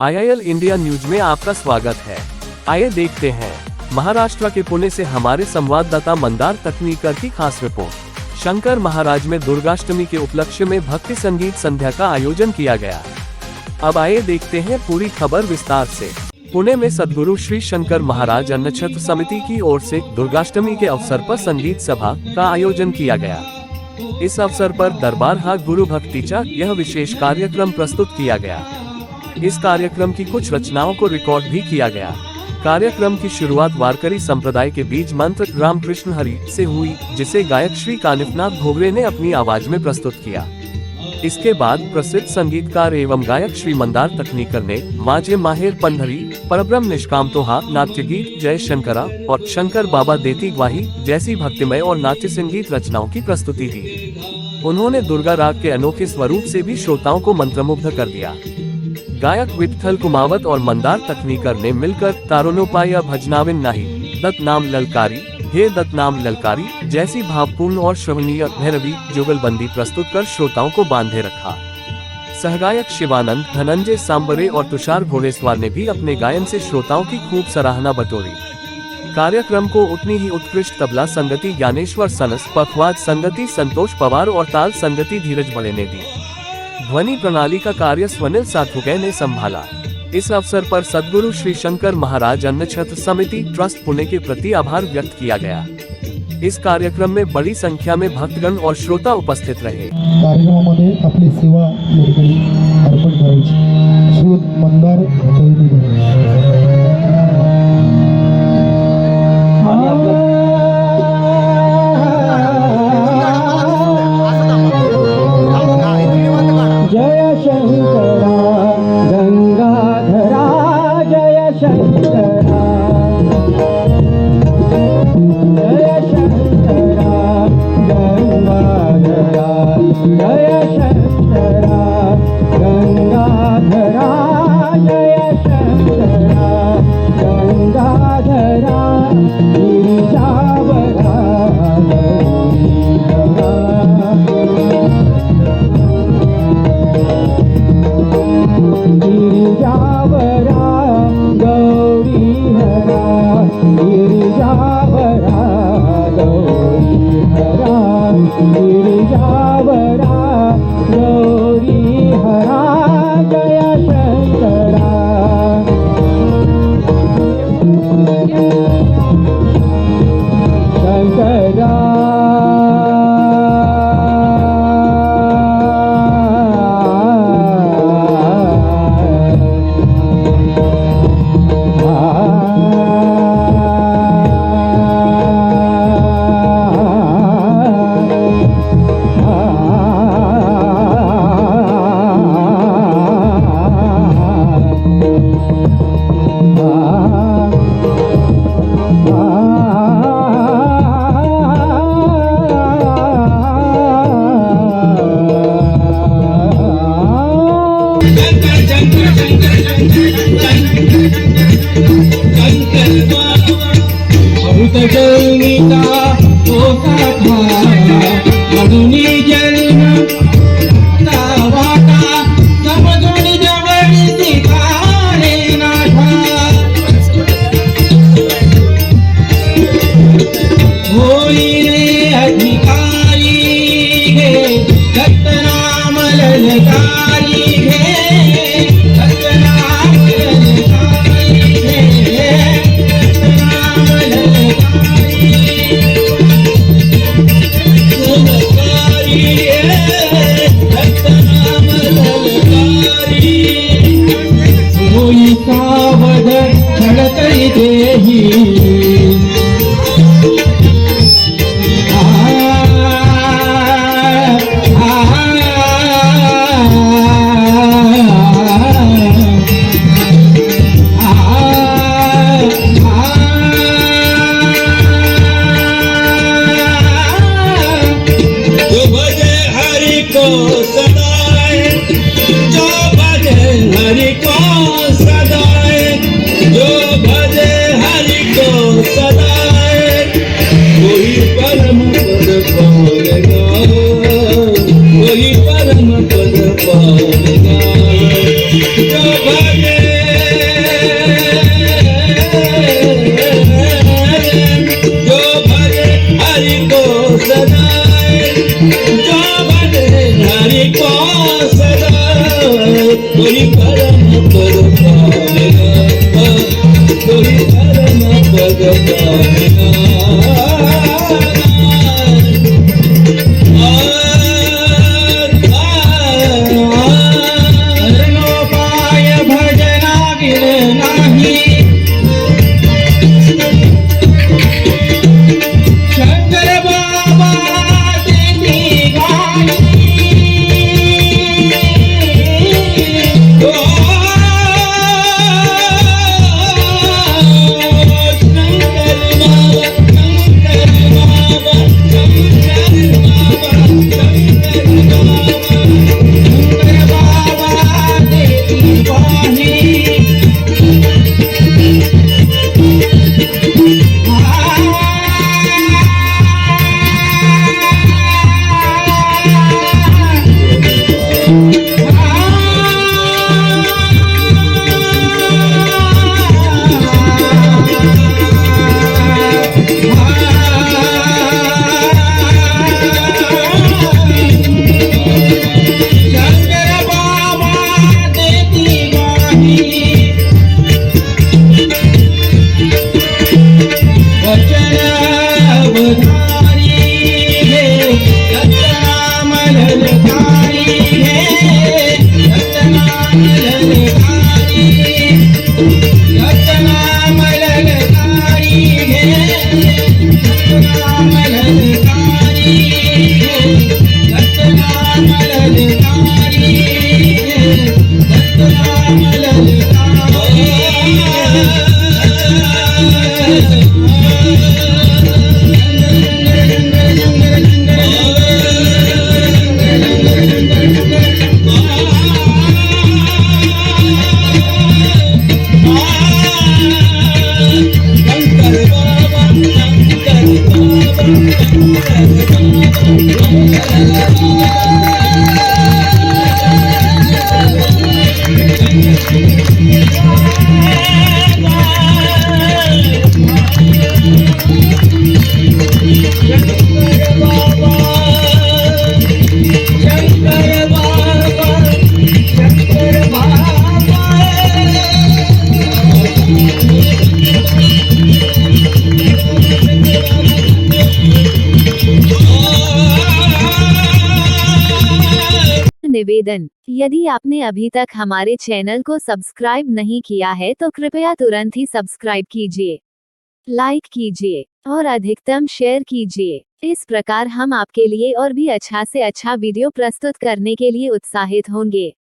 IIL India news में आपका स्वागत है। आइए देखते हैं महाराष्ट्र के पुणे से हमारे संवाददाता मंदार तकनीकर की खास रिपोर्ट। शंकर महाराज में दुर्गाष्टमी के उपलक्ष्य में भक्ति संगीत संध्या का आयोजन किया गया। अब आइए देखते हैं पूरी खबर विस्तार से। पुणे में सद्गुरु श्री शंकर महाराज अन्नछत्र समिति की ओर से दुर्गाष्टमी के अवसर पर संगीत सभा का आयोजन किया गया। इस अवसर पर दरबार हा गुरु भक्तिचा यह विशेष कार्यक्रम प्रस्तुत किया गया। इस कार्यक्रम की कुछ रचनाओं को रिकॉर्ड भी किया गया। कार्यक्रम की शुरुआत वारकरी संप्रदाय के बीज मंत्र रामकृष्ण हरि से हुई, जिसे गायक श्री कानिफनाथ घोगरे ने अपनी आवाज में प्रस्तुत किया। इसके बाद प्रसिद्ध संगीतकार एवं गायक श्री मंदार तकनीकर ने माझे माहेर पंढरी, परब्रह्म निष्काम तोहा, नाट्य गीत जय शंकरा और शंकर बाबा देती ग्वाही जैसी भक्तिमय और नाट्य संगीत रचनाओं की प्रस्तुति दी। उन्होंने दुर्गा राग के अनोखे स्वरूप से भी श्रोताओं को मंत्रमुग्ध कर दिया। गायक विठ्ठल कुमावत और मंदार तकनीकर ने मिलकर तारुणोपाय भजनाविन नाही, दत्त नाम ललकारी, हे दत्त नाम ललकारी जैसी भावपूर्ण और श्रवणीय भैरवी जुगलबंदी प्रस्तुत कर श्रोताओं को बांधे रखा। सहगायक शिवानंद, धनंजय सांबरे और तुषार घोड़ेसवार ने भी अपने गायन से श्रोताओं की खूब सराहना बटोरी। कार्यक्रम को उतनी ही उत्कृष्ट तबला संगति ज्ञानेश्वर सनस, पखवाज संगति संतोष पवार और ताल संगति धीरज बड़े ने दी। ध्वनि प्रणाली का कार्य स्वनिल साथुके ने संभाला। इस अवसर पर सद्गुरु श्री शंकर महाराज अन्नछत्र समिति ट्रस्ट पुणे के प्रति आभार व्यक्त किया गया। इस कार्यक्रम में बड़ी संख्या में भक्तगण और श्रोता उपस्थित रहे। कार्यक्रमामध्ये आपली सेवा अर्पण करायची। श्री मंदार वही परम पद पावेगा जो भागे धर्मोपाय भजनाविन नाही शंकर बाबा देती गाणी निवेदन, यदि आपने अभी तक हमारे चैनल को सब्सक्राइब नहीं किया है तो कृपया तुरंत ही सब्सक्राइब कीजिए, लाइक कीजिए और अधिकतम शेयर कीजिए। इस प्रकार हम आपके लिए और भी अच्छा से अच्छा वीडियो प्रस्तुत करने के लिए उत्साहित होंगे।